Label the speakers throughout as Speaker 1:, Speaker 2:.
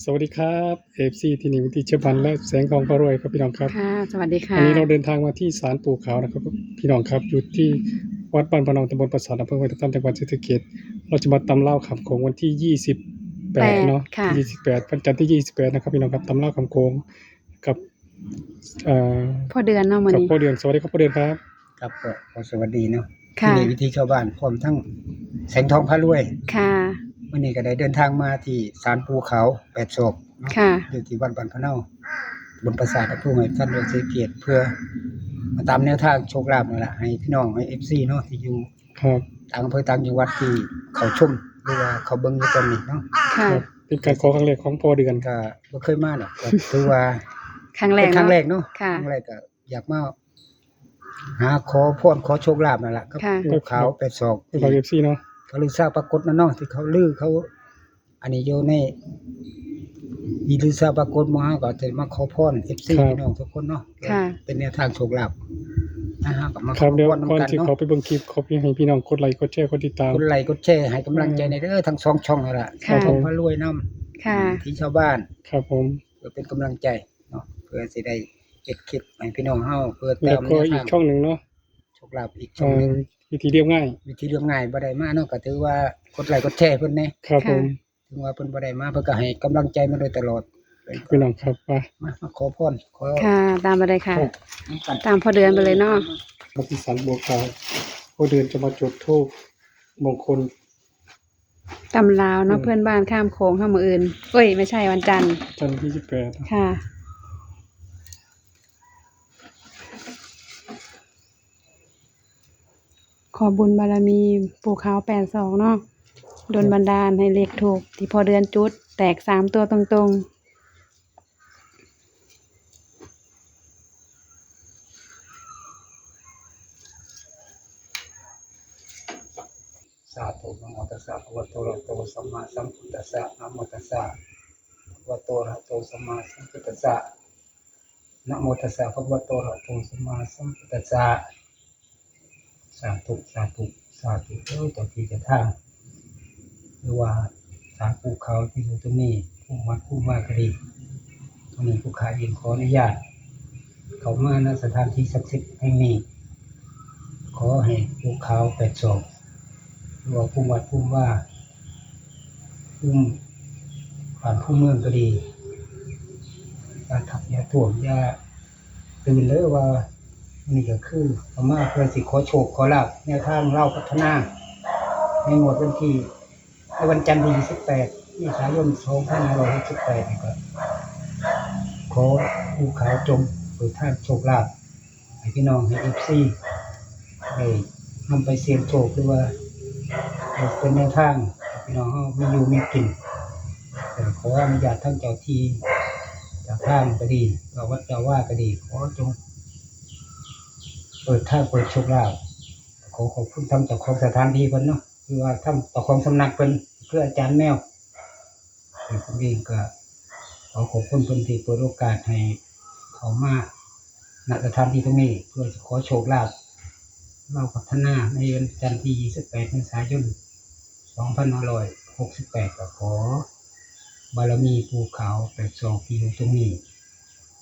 Speaker 1: สวัสดีครับเอฟซีที่นี่วิธีเชื่อพันและแสงทองพระรวยครับพี่น้องครับ
Speaker 2: ค่ะสวัสดี
Speaker 1: วั
Speaker 2: ค่ะ
Speaker 1: นนี้เราเดินทางมาที่ศาลปู่ขาวนะครับพี่น้องครับอยู่ที่วัดบ้านพะนองตำบลปราสาทอำเภอห้วยทับทันจังหวัดศรีสะเกษเราจะมาตำเล่าคำโขงวันที่28เนาะ
Speaker 2: ค่ะ
Speaker 1: ที่28วันจันทร์ที่28นะครับพี่น้องครับตำเล่าคำโขงกับเอ่อ
Speaker 2: พ่อเดือนเนาะมื้อ
Speaker 1: กับ
Speaker 2: นี้
Speaker 1: พ่อเดือนสวัสดีครับพ่อเดือนครับ
Speaker 3: ครับก็ขอสวัสดีเนาะที่
Speaker 2: ค่ะ
Speaker 3: นี่วิธีชาวบ้านพร้อมทั้งแสงทองพระรวย
Speaker 2: ค่ะ
Speaker 3: วันนี้ก็ได้เดินทางมาที่ศาลปู่เขา8ศพเนาะ
Speaker 2: ค่ะ
Speaker 3: อยู่ที่วัดบ้านพะเนาบนปราสาทอำเภอห้วยทับทันจังหวัดศรีสะเกษเพื่อมาตามแนวทางโชคลาภนั่นแหละให้พี่น้องให้ FC เนาะที่อยู่
Speaker 1: ครับ
Speaker 3: ต่างอำเภอต่างจังหวัดที่เขาชมหรือว่าเขาเบิ่งอยู่ตอนนี้เนาะ
Speaker 2: ค่ะ
Speaker 1: ครับเป็นการขอครั้งแรกของพ่อเดือน
Speaker 3: ก็บ่เคยมาหรอกก็ถือว่า
Speaker 2: ครั้งแร
Speaker 3: เป็
Speaker 2: ก
Speaker 3: นครั้งแร
Speaker 2: เนาะ
Speaker 3: กเนาะ
Speaker 2: ค่ะ
Speaker 3: ครั้งแรกก็อยากมาหาขอพรขอโชคลาภนั่นแหละกับ
Speaker 2: ค่ะ
Speaker 3: ปู่เขา8ศพ
Speaker 1: เป็นฝาก FC เนาะ
Speaker 3: เขาลือทราบปรากฏนะเนาะที่เขาลือเขา อันนี้อยู่ในอีลือทราบปรากฏมาก็จะมาขอพร FC พี่น้องทุกคนเนาะ
Speaker 2: ค่ะ
Speaker 3: เป็นแนวทางโชคลาภนะฮะก็มาข
Speaker 1: ครั
Speaker 3: อบ
Speaker 1: เดี๋ยว
Speaker 3: พร
Speaker 1: ก่อน
Speaker 3: นำกัน
Speaker 1: ที่
Speaker 3: เนาะ
Speaker 1: เขาไปเบิ่งคลิปเขาให้พี่น้องกดไลค์กดแชร์กดติดตาม
Speaker 3: กดไลค์กดแชร์ให้กำลังใจในเด้อทั้งสองช่องนั่นล่ะ
Speaker 2: ค่ะ
Speaker 3: ช่องพระรวยนำ
Speaker 2: ค่ะ
Speaker 3: ที่ชาวบ้าน
Speaker 1: ครับผม
Speaker 3: เพื่อเป็นกำลังใจเนาะเพื่อสิได้เฮ็ดคลิปให้พี่น้องเฮาเพื่อ
Speaker 1: แล้
Speaker 3: ตาว ม
Speaker 1: ก็
Speaker 3: แนว
Speaker 1: อี
Speaker 3: ทาก ง
Speaker 1: ช่องหนึ่งเนาะ
Speaker 3: โชคลาภอีกช่องหนึง
Speaker 1: วิธีเรียบง่าย
Speaker 3: วิธีเรื่องง่ายบ่ได้มาเนาะก็ถือว่ากดไลค์กดแชร์เพิ่นแน่
Speaker 1: ครับผม
Speaker 3: ถึงว่าเพิ่นบ่ได้มาเพิ่นก็ให้กำลังใจมาโดยตลอด
Speaker 1: พี่น้องครับว่า
Speaker 3: มาขอพรขอ
Speaker 2: ค่ะ ตามไปเลยค่ะ
Speaker 3: นำกัน
Speaker 2: ตามพ่อเดือนไปเลยเนาะ
Speaker 1: ปฏิสันบวกขาวพอเดือนจะมาจุดธูปมงคล
Speaker 2: ตำลาวเนาะเพื่อนบ้านข้ามโขงเข้ามื้ออื่นเอ้ย ไม่ใช่วันจันทร์
Speaker 1: จันทร์ที่28
Speaker 2: ค่ะ ขอบุญบารมีปู่ขาว82เนาะดลบันดาลให้เลขถูก ที่พอเดือนจุด แตก3ตัวตรงๆ
Speaker 3: สาธุนะโมตัสสะภะคะวะโตอะระหะโตสัมมาสัมพุทธัสสะนะโมตัสสะภะคะวะโตอะระหะโตสัมมาสัมพุทธัสสะนะโมตัสสะภะคะวะโตอะระหะโตสัมมาสัมพุทธัสสะสาธุสาธุสาธุเจ้าที่เจ้าทางหรือว่าศาลปู่เขาที่อยู่ตรงนี้ผู้วัดผู้ว่าก็ดีตรงนี้ผู้ขาเองขออนุญาตเข้ามาณสถานที่ศักดิ์สิทธิ์แห่งนี้ขอให้ปู่เขา8ศพ หรือว่าภูมิวัดภูมิว่าภูมิผ่านภูมิเมืองก็ดีอย่าทับอย่าถ่วงอย่าตื่นเลยว่านี่ก็คือธรรมะเพื่อสิขอโชคขอลาภแนวทางเล่าพัฒนาในงวดวันที่ในวันจันทร์ที่28เมษายน2568นี่ก็ขอผู้ขาวจงเปิดทางโชคลาภให้พี่น้องให้ FC ได้นำไปเสี่ยงโชคหรือว่า เป็นแนวทางพี่น้องเฮามีอยู่มีกินแต่ขออนุญาตท่านเจ้าที่เจ้าทางก็ดีเราวัดเจ้าว่าก็ดีขอจงเปิดทางเปิดโชคลาภขอขอบคุณท่านเจ้าของสถานที่เพิ่นเนาะคือว่าท่านเจ้าของสำนักเพิ่นคืออาจารย์แมวผมเองก็ขอขอบคุณเพิ่นที่เปิดโอกาสให้เขามาณสถานที่ตรงนี้เพื่อขอโชคลาภเราพัฒนาในวันจันทร์ที่28เมษายน2568ก็ขอบารมีภูเขา82ปีอยู่ตรงนี้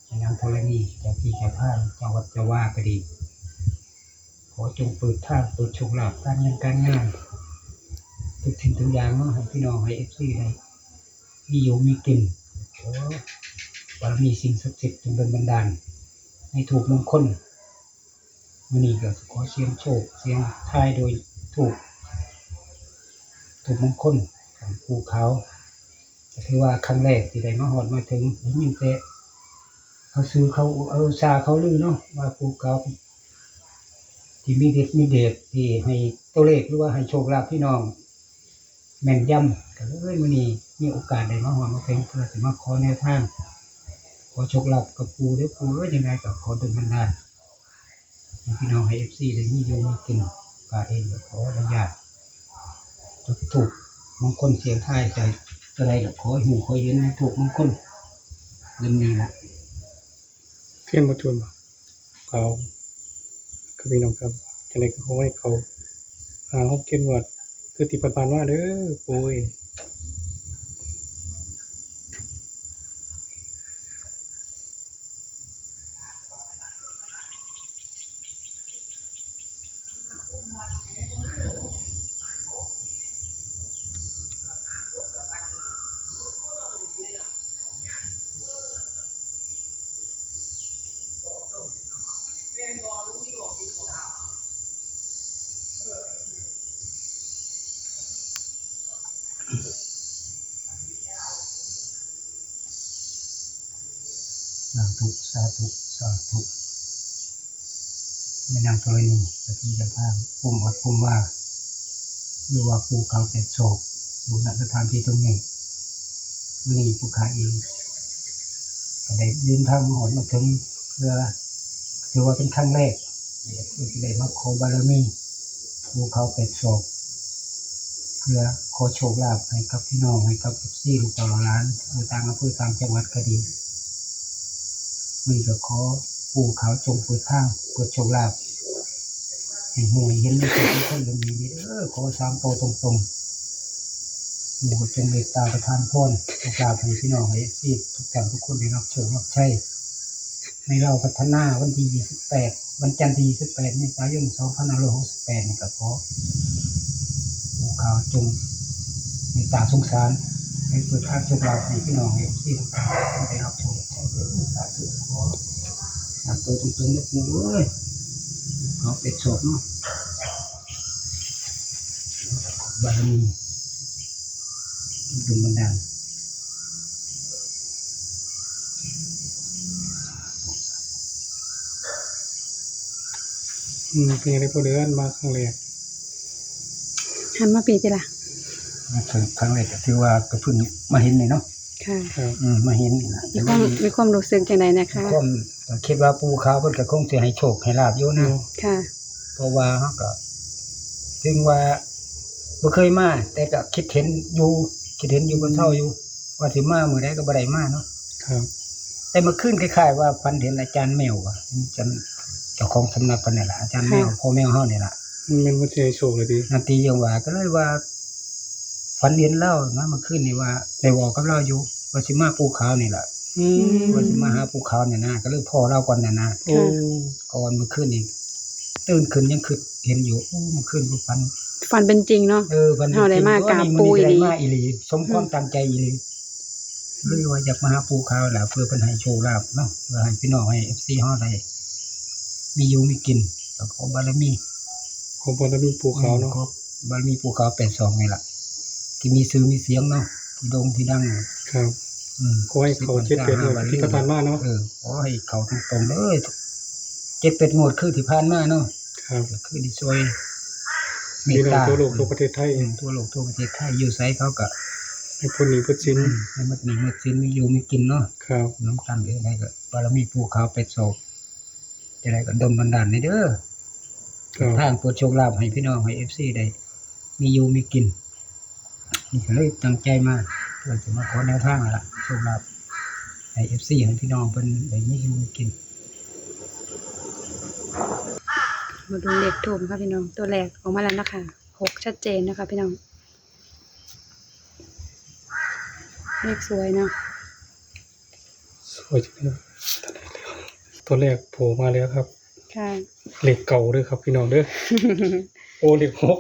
Speaker 3: ในนามธรณีเจ้าที่เจ้าทางเจ้าวัดเจ้าว่าก็ดีขอจงเปิดทางเปิดโชคลาภการเงินการงานทุกสิ่งทุกอย่างเนาะให้พี่น้องให้ FC ได้มีอยู่มีกินขอบารมีสิ่งศักดิ์สิทธิ์จงดลบันดาลให้ถูกมงคลมื้อนี้ก็ขอเสียงโชคเสียงทายโดยถูกมงคลของภูเขาก็ถือว่าครั้งแรกที่ได้มาฮอดมาถึงได้ยินแต่เขาซื้อเขาเอาซาเขาลือเนาะว่าภูเขาที่มีเด็ดที่ให้ตัวเลขหรือว่าให้โชคลาภพี่น้องแม่นยำก็เลยมื้อนี้มีโอกาสได้มาฮอดมาถึงเพื่อสิมาขอแนวทางขอโชคลาภกับปู่เด้อปู่ยังไงก็ขอดลบันดาลให้พี่น้องให้ FC ได้มีอยู่มีกินก็เองก็ขออนุญาตถูกมงคลเสียงท้ายใจอะไรก็ขอให้หูขอเย็นให้ถูกมงคลเรื่องนี้ละ
Speaker 1: เทียนมาจุนเขาครับพี่น้องครับจะได้ก็ขอให้เขาฮอกเก็ตวัดคือติดผ่านๆว่าเด้อปุ้ย
Speaker 3: สาธุสาธุสาธุแม่นางธรณีสถีเจ้าภาพปุ่มวัดปุ่มว่าหรือว่าภูเขาเป็ดโศกอยู่ณสถานที่ตรงนี้มีผู้ขายเองก็ได้ยืนทางหอนมาถึงเพื่อถือว่าเป็นครั้งแรกที่ได้มาขอบารมีภูเขาเป็ดโศกเพื่อขอโชคลาภให้กับพี่น้องให้กับซี่ลูกต่อล้านในต่างอำเภอต่างจังหวัดก็ดีมีก็ขอภูเขาจงเปิดทางเปิดโชคลาภให้หวยเห็นในตัวที่คนเรื่องนี้ขอสามโตตรงๆหมู่จงเมตตาประทานพรโชคลาภให้พี่น้องให้ซี่ทุกท่านทุกคนได้รับโชครับใช้ในเราพัฒนาวันที่28วันจันทร์ที่28เมษายน2568นี่ก็ขอภูเขาจงเมตตาสงสารให้เปิดทางโชคลาภให้พี่น้องให้ซี่ทุกท่านได้รับโชคใช้สาธุขอสามโตตรงๆนะปู่เอ้ยเขาเป็ดโศกเนาะบารมีดลบันดาล
Speaker 1: เป็นยังไงพอเดือนมาครั้งแรก
Speaker 2: หันมาปีติล่ะ
Speaker 3: ครั้งแรกก็ถือว่าก็เพิ่งมาเห็นเลยเนาะ
Speaker 2: ค่ะ
Speaker 1: ครับ
Speaker 3: มาเห็นนะ
Speaker 2: มีความรู้สึกจังไดนะคะ
Speaker 3: ความก็คิดว่าปูขาวเพิ่นก็คงสิให้โชคให้ลาภอยู่นะ
Speaker 2: ค่ะ
Speaker 3: เพราะว่าเฮาก็ถึงว่าบ่เคยมาแต่ก็คิดเห็นอยู่บนเช้าอยู่ว่าสิมามื้อใดก็บ่ได้มาเนาะ
Speaker 1: ครับ
Speaker 3: แต่เมื่อคืนคล้ายๆว่าฝันเห็นอาจารย์แมวว่ะเจ้าของสำนักเพิ่นนี่ล่ะอาจารย์แมวพ่อแมวเฮานี่ล่ะ
Speaker 1: มันเป็นวันที่ให้โชคเลยดี
Speaker 3: นาทียังว่าก็เลยว่าฝันเห็นเล่านะเมื่อคืนนี่ว่าได้บอกกับเราอยู่ว่าสิมาภูเขานี่แหละ
Speaker 1: อืม
Speaker 3: ว่าสิมาหาภูเขาเนี่ยนะก็เลยพ่อเล่าก่อนเนี่ยนะ
Speaker 1: โอ้
Speaker 3: ก่อนเมื่อคืนนี่ตื่นขึ้นยังคือเห็นอยู่โอ้เมื่อคืนก็ฝัน
Speaker 2: ฝันเป็นจริงเนาะ
Speaker 3: ฝัน
Speaker 2: เฮาได้มากราบปู่
Speaker 3: อี
Speaker 2: อีหลี
Speaker 3: มาอีหลีสมความตั้งใจอีหลีเลยว่าอยากมาหาภูเขาแหละเพื่อเป็นให้โชคลาภเนาะเพื่อให้พี่น้องให้ FC เฮาได้มีอยู่มีกินแล้วก็บารมี
Speaker 1: ของบอลมีภูเขาเนาะ
Speaker 3: ครับบารมีภูเขา82นี่ล่ะที่มีชื่อมีเสียงเนาะที่โด่งที่ดัง
Speaker 1: ครับ ขอให้เขาเจ็ดเป็นเลยที่ผ่านมาเนาะ
Speaker 3: ขอให้เขาตรงๆเลย7-8งวดคือที่ผ่านมาเนาะ
Speaker 1: ครับ
Speaker 3: คือที่ช่วยเม
Speaker 1: มี
Speaker 3: ต
Speaker 1: น้อง
Speaker 3: ตา
Speaker 1: ทั่วโลกทั่วประเทศไทย
Speaker 3: ทั่วโลกทั่วประเทศไทยอยู่ไสเขาก็
Speaker 1: ให้พ้นหนีพ้นสิน
Speaker 3: ให้มันมีมันสินมีอยู่มีกินเนาะ
Speaker 1: ครับ
Speaker 3: น้ำกันเลยได้ก็บารมีภูเขาเป็ดโศกจะได้ก็ดลบันดาลในเด้อ
Speaker 1: ครับ
Speaker 3: ทางโปรดโชคลาภให้พี่น้องให้ FC ได้มีอยู่มีกินนี่ก็เลยตั้งใจมาเพื่อจะมาขอแนวทางนั่นล่ะโชคลาภให้ FC ให้พี่น้องเพิ่นได้มีอยู่มีกิน
Speaker 2: มาดูเลขทูบค่ะพี่น้อง ตัวแรกออกมาแล้วนะคะ6ชัดเจนนะคะพี่น้อง เลขสวยเนาะ
Speaker 1: สวยจังเลยตัวแรกโผล่มาแล้วครับ
Speaker 2: ค่ะ
Speaker 1: เหล็กเก่าด้วยครับพี่น้องเด้อ โอ้เหล็กหก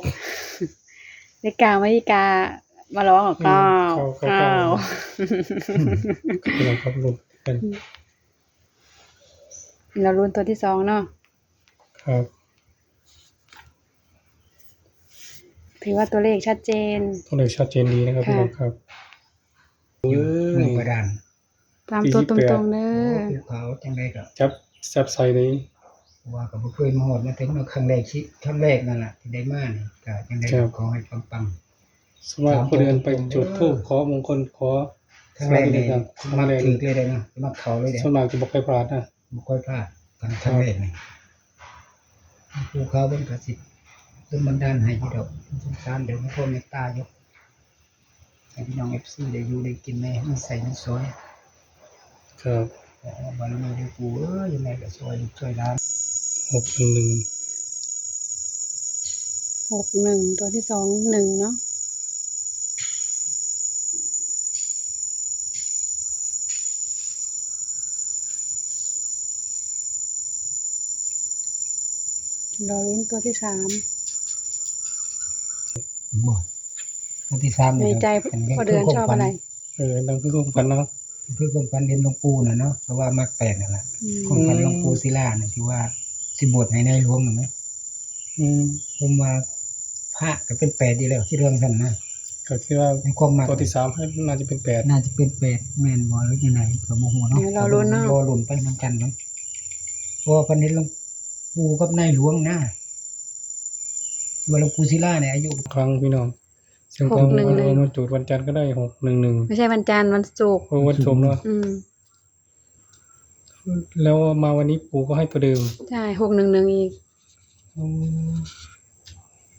Speaker 2: เลขกาไม่กามาร้องกับก้าว
Speaker 1: เก้า พี่น้องครับลุ้นกัน
Speaker 2: เราลุ้นตัวที่2เนาะ
Speaker 1: ครับ
Speaker 2: ถือว่าตัวเลขชัดเจน
Speaker 1: ตัวเลขชัดเจนดีนะครับ
Speaker 2: ค่ะ
Speaker 1: พี่น้องครับ
Speaker 3: อยู่เมืองบาดาล
Speaker 2: ตามตัวตรงๆเด้อ
Speaker 3: ภูเขาจังได๋ก็
Speaker 1: จับแซบไซนี้
Speaker 3: ว่าก็บ่เคยมาฮอดมาถึงครั้งแรกนั่นล่ะที่ได้มานี่ก็จังได๋ก็ขอให้ปัง
Speaker 1: สมมติว่าคนเดินไปจุดธูปขอมงคลขอ
Speaker 3: ๆครั้งแรกนี่
Speaker 1: ครับ
Speaker 3: มา
Speaker 1: มาเลย
Speaker 3: ถึงเลยได้เนาะมาเข้าเลยเด้
Speaker 1: ส่วนมากจะบอกใครพลาดนะ
Speaker 3: บ่ค่อยพลาดกันครั้งแรกนี่ภูเขาเพิ่นก็สิดลบันดาลให้อยู่ดอกสงสารเดี๋ยวมันก็เมตตาอยู่ให้พี่น้อง FC ได้อยู่ได้กินแน่มันใส่มันสวย
Speaker 1: ครับ
Speaker 3: บารมีได้กูยังไงก็ช่วยลูกช่วยหลาน
Speaker 1: 611
Speaker 2: 61ตัวที่2 1เนาะรอลุ้นตัวที่3
Speaker 3: บ่ตัวที่3
Speaker 2: ใน
Speaker 3: นี่
Speaker 2: ใจพอเดือนชอบอะไร
Speaker 1: นั่นคือความฝันเนาะ
Speaker 3: คือความฝันเห็นหลวงปู่น่ะเนาะเพราะว่ามักแปลกนั่นล่ะ
Speaker 2: อืม
Speaker 3: ความฝันหลวงปู่ศิลาน่ะที่ว่าสิบวชให้ในหลวงนั่นนะ
Speaker 1: อืม
Speaker 3: ผมว่าพระก็เป็น8อยู่แล้วที่เรื่องซั่นนะ
Speaker 1: ก็คิดว่า
Speaker 3: ในความมัก
Speaker 1: ตัวที่3น่าจะเป็น8
Speaker 3: น่าจะเป็น8แม่นบ่หรือจังไดก็บ่ฮู้เนาะ
Speaker 2: เดี๋ยวรอลุ้นเนาะ
Speaker 3: รอลุ้นไปนํกันเนาะเพราะว่าเพิ่นเห็นหลวงปู่กับนายหลวงนะว่าหลวงปู่ศิลาเนี่ยอายุ
Speaker 1: ครั้งพี่น้องเสียงของมาจุดวันจันทร์ก็ได้611
Speaker 2: ไม่ใช่วันจันทร์วันศุกร์
Speaker 1: โอ้วันชมเนาะ
Speaker 2: อืม
Speaker 1: แล้วมาวันนี้ปู่ก็ให้ตัวเดิม
Speaker 2: ใช่611อีก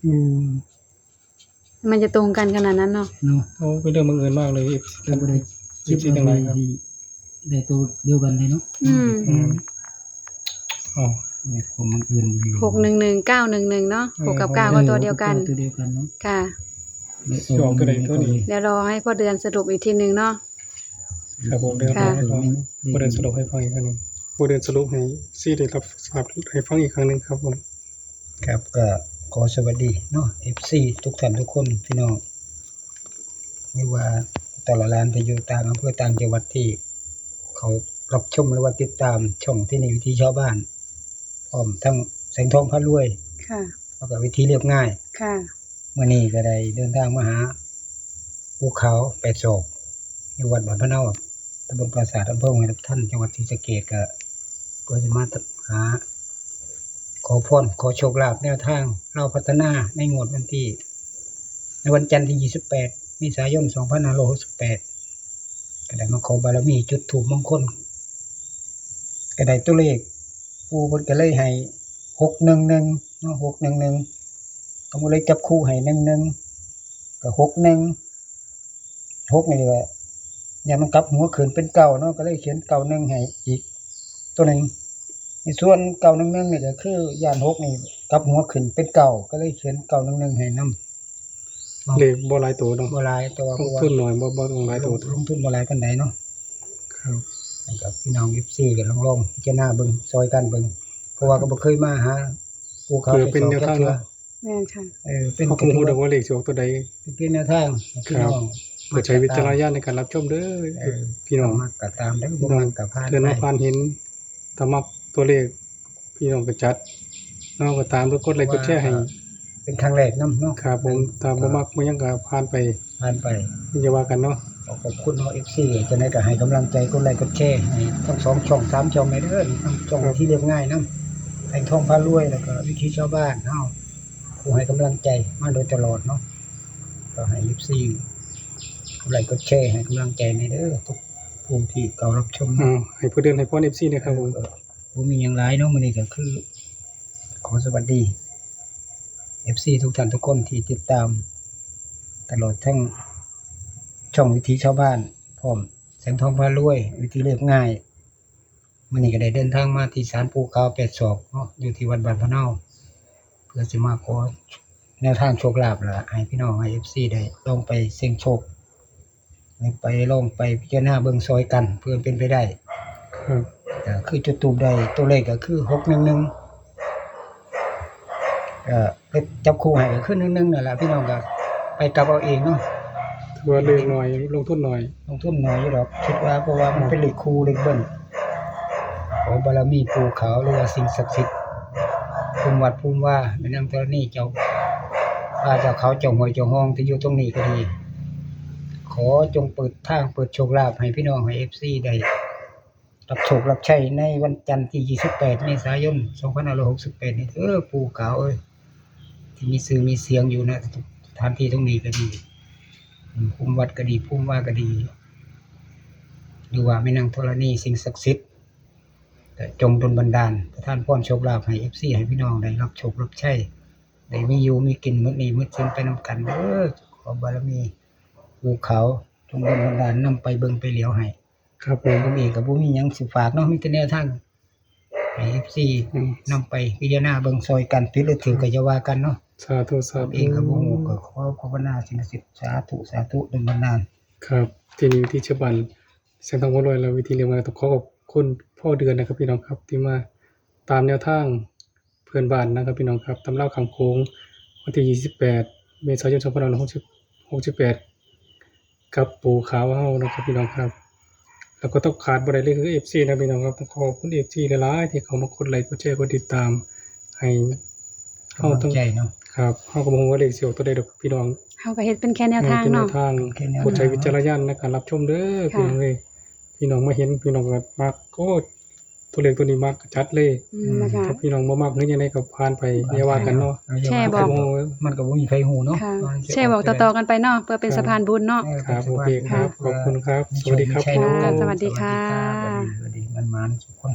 Speaker 3: อืม
Speaker 2: มันจะตรงกันขนาดนั้นเนาะ
Speaker 3: เนาะ
Speaker 1: โอ้เป็นเรื่องบังเอิญมากเลย
Speaker 3: ก็บ่ได้
Speaker 1: คิดว่าจังไดครับ
Speaker 3: ได้ตัวเดียวกันเลยเนาะ
Speaker 2: อืม
Speaker 1: อ๋อ
Speaker 3: เนี่ยความบังเอิญดี
Speaker 2: 611 911เนาะ6กับ9ก็ตัวเดียวกัน
Speaker 3: ตัวเดียวกันเนาะ
Speaker 2: ค่ะ
Speaker 1: ช่วงตัวใดตัวนี้
Speaker 2: เดี๋ยวรอให้พ่อเดือนสรุปอีกทีหนึงเนาะ
Speaker 1: ครับผมเดี๋ยว
Speaker 2: ค่ะ
Speaker 1: ให้ฟังผู้เดินสรุปให้ฟังอีกครั้งหนึงผู้เดินสรุปให้ซี่ได้รับทราบให้ฟังอีกครั้งหนึงครับผม
Speaker 3: ครับก็ขอสวัสดีเนาะ FC ทุกท่านทุกคนพี่น้องไม่ว่าแต่ละร้านที่อยู่ต่างอำเภอต่างจังหวัดที่เขารับชมหรือว่าติดตามช่องที่นี่วิธีชาวบ้านพร้อมทั้งแสงทองพระรวย
Speaker 2: ค่ะ
Speaker 3: แล้วก็วิธีเรียบง่าย
Speaker 2: ค่ะ
Speaker 3: เมื่อนี้ก็ได้เดินทางมาหาภูเขา8ศอกอยู่วัดบ้านพะเนาตำบลปราสาทอำเภอห้วยทับทันจังหวัดศรีสะเกษก็เพื่อจะมาหาขอพรขอโชคลาภแนวทางเราพัฒนาในงวดวันที่ในวันจันทร์ที่28เมษายน2568ก็ได้มาขอบารมีจุดธูปมงคลก็ได้ตัวเลขปู่เพิ่นก็เลยให้611เนาะ611ก็บ่เลยจับคู่ให้11ก็61 6นี่แหละอย่ามันกลับหัวขึ้นเป็นเก่าเนาะก็เลยเขียน91ให้อีกตัวหนึงในส่วน911นี่ก็คือย่าน6นี่กลับหัวขึ้นเป็นเก่าก็เลยเขียน911ให้นำ
Speaker 1: เลขบ่หลายตัวเนาะ
Speaker 3: บ่หลายแต่ว่า
Speaker 1: ลงทุนหน่อยบ่ต้องหลายตัว
Speaker 3: ลงทุนบ่หลายปานใดเนาะ
Speaker 1: ครับ
Speaker 3: ให้กับพี่น้อง FC ก็ลองพิจารณาเบิ่งซอยกันเบิ่งเพราะว่าก็บ่เคยมาหาภูเขา
Speaker 1: เพื่อเป็นแนวทางเนาะ
Speaker 2: แม่นค่ะ
Speaker 3: เป็น
Speaker 1: เขาคงฮู้ดอกว่าเลขสิออกตัวใด
Speaker 3: เป็นแนวทางพี่น้อง
Speaker 1: โปรดใช้วิจารณญาณในการรับชมเด้อพี่น้อง
Speaker 3: มักก็ตามได้บ่มักก็ผ่าน
Speaker 1: เทื่อน้องผ่านเห็นถ้ามักตัวเลขพี่น้องก็จัดน้องก็ตามแล้วกดไลค์กดแชร์ให้
Speaker 3: เป็นครั้งแรกนำเนาะ
Speaker 1: ครับผมตามบ่มักบ่ยังก็ผ่านไป
Speaker 3: ผ่านไป
Speaker 1: อย่าว่ากันเนาะ
Speaker 3: ขอบคุณเนาะ FC จังได๋ก็ให้กำลังใจกดไลค์กดแชร์ให้ทั้ง2ช่อง3ช่องให้เด้อทั้งช่องที่เรียบง่ายนำแห่งทองพารวยแล้วก็วิถีชาวบ้านเฮาผู้ให้กำลังใจมาโดยตลอดเนาะก็ให้ FC กดไลค์กดแชร์ให้กำลังใจในเด้อทุกผู้ที่เข้ารับชม
Speaker 1: ให้ผู้เดินให้พร FC นะครับผม
Speaker 3: บ่มีหยังหลายเนาะมื้อนี้ก็คือขอสวัสดี FC ทุกท่านทุกคนที่ติดตามตลอดทั้งช่องวิถีชาวบ้านพร้อมแสงทองพารวยวิธีเรียบง่ายมื้อนี้ก็ได้เดินทางมาที่ศาลปู่ขาว8ศอกเนาะอยู่ที่วัดบ้านพะเนาเพื่อสิมาขอแนวทางโชคลาภล่ะให้พี่น้องให้ FC ได้ลองไปเสี่ยงโชคไปลองไปพิจารณาเบิ่งซอยกันเพื่อเป็นไปได้
Speaker 1: ครับ
Speaker 3: ก็คือจุดตูมได้ตัวเลขก็คือ611เลขจับคู่ให้ก็คือ11นั่นล่ะพี่น้องก็ไปกลับเอาเองเนาะ
Speaker 1: ถือว่าเลขน้อยลงทุนน้อย
Speaker 3: ลงทุนน้อยอยู่ดอกคิดว่าเพราะว่ามันเป็นเลขคู่เลขเบิ้ลขอบารมีปู่ขาวหรือว่าสิ่งศักดิ์สิทธิ์ภูมิวัดภูมิว่าแม่นางธรณีเจ้าพระเจ้าเขาเจ้าห้วยเจ้าห้องที่อยู่ตรงนี้ก็ดี ขอจงเปิดทางเปิดโชคลาภให้พี่น้องให้ FC ได้รับโชครับชัยในวันจันทร์ที่28เมษายน2568นี้ปู่ขาวเอ้ยที่มีชื่อมีเสียงอยู่ณสถานที่ตรงนี้ก็ดีภูมิวัดก็ดีภูมิว่าก็ดีหรือว่าแม่นางธรณีสิ่งศักดิ์สิทธิ์แต่จงดลบันดาลประทานพรโชคลาภให้ FC ให้พี่น้องได้รับโชครับชัยได้มีอยู่มีกินมื้อนี้มื้อสิ้นไปนำกันเด้อขอบารมีภูเขาจงดลบันดาลนำไปเบิ่งไปเหลียวให้
Speaker 1: ครับผม
Speaker 3: ผมเองก็บ่มีหยังสิฝากเนาะมีแต่แนวทางให้ FC นำไปพิจารณาเบิ่งซอยกันผิดหรือถูกก็อย่าว่ากันเนาะ
Speaker 1: สาธุสา
Speaker 3: ผม
Speaker 1: ธุ
Speaker 3: เองก็บ่ฮู้ก็ขอภาวนาสิ่งศักดิ์สิทธิ์สาธุสาธุดลบันดาล
Speaker 1: ครับที่นี่ที่ฉบันแสงทองพารวยแล้ววิธีเรียนมาต้องขอขอบคุณพ่อเดือนนะครับพี่น้องครับที่มาตามแนวทางเพื่อนบ้านนะครับพี่น้องครับตำราคำโค้งวันที่28 เมษายน2568กับปู่ขาวเฮานะครับพี่น้องครับ แล้วก็ต้องขาดบ่ได้เลยคือ FC นะพี่น้องครับต้องขอบคุณ FC หลายๆที่เขามากดไลค์กดแชร์กดติดตาม ให้เฮาต้อง
Speaker 3: ใจเนาะ
Speaker 1: ครับเฮาก็บ่ฮู้ว่าเลขสิออกตัวใดดอกพี่น้อง
Speaker 2: เฮาก็เฮ็ดเป็นแค่แนวทาง
Speaker 1: เป็นแน
Speaker 2: เนาะ
Speaker 1: วทาง
Speaker 3: แค่แนว
Speaker 1: โปรดใช้วิจารณญาณในการรับชมเด้อ
Speaker 2: ค่ะ
Speaker 1: พี่น้องเอ้ยพี่น้องมาเห็นพี่น้องก็มักก็ตัวเลขตัวนี้มักก็จัดเลย
Speaker 2: นะคะ
Speaker 1: ถ้าพี่น้องบ่มักหรือยังไงก็ผ่านไปอย่าว่ากันเนาะ
Speaker 2: แชร์บอก
Speaker 3: มันก็บ่มีไผฮู้เนาะ
Speaker 2: ค่ะแชร์บอกต่อๆกันไปเนาะเพื่อเป็นสะพานบุญเนาะ
Speaker 1: ครับโอเคครับขอบคุณครับ สวัสดีครับ
Speaker 2: ค่ะสวัสดีค่ะ
Speaker 3: สวัสดีมันๆทุกคน